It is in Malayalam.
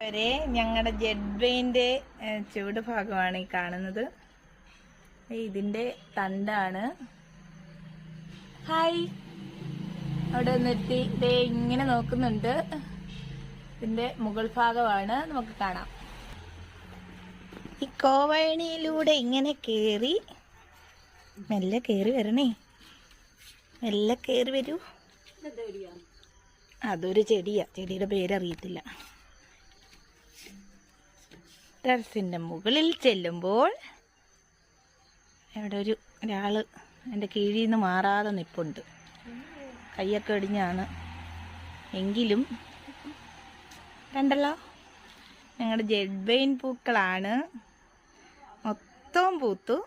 വരെ ഞങ്ങളുടെ ജെഡ് വെയിൻ്റെ ചുവട് ഭാഗമാണ് ഈ കാണുന്നത്. ഇതിൻ്റെ തണ്ടാണ്. ഹായ്, അവിടെ നിർത്തി ഇതേ ഇങ്ങനെ നോക്കുന്നുണ്ട്. ഇതിൻ്റെ മുകൾ ഭാഗമാണ്, നമുക്ക് കാണാം. ഈ കോവണിയിലൂടെ ഇങ്ങനെ കയറി മെല്ലെ കയറി വരണേ, മെല്ലെ കയറി വരൂ. അതൊരു ചെടിയാ, ചെടിയുടെ പേരറിയത്തില്ല. ടെറസിൻ്റെ മുകളിൽ ചെല്ലുമ്പോൾ ഇവിടെ ഒരാള് എൻ്റെ കീഴിൽ നിന്ന് മാറാതെ നിൽപ്പുണ്ട്. കയ്യൊക്കെ ഒടിഞ്ഞാണ്, എങ്കിലും കണ്ടല്ലോ, ഞങ്ങളുടെ ജെഡ് വെയിൻ പൂക്കളാണ്. മൊത്തം പൂത്തു.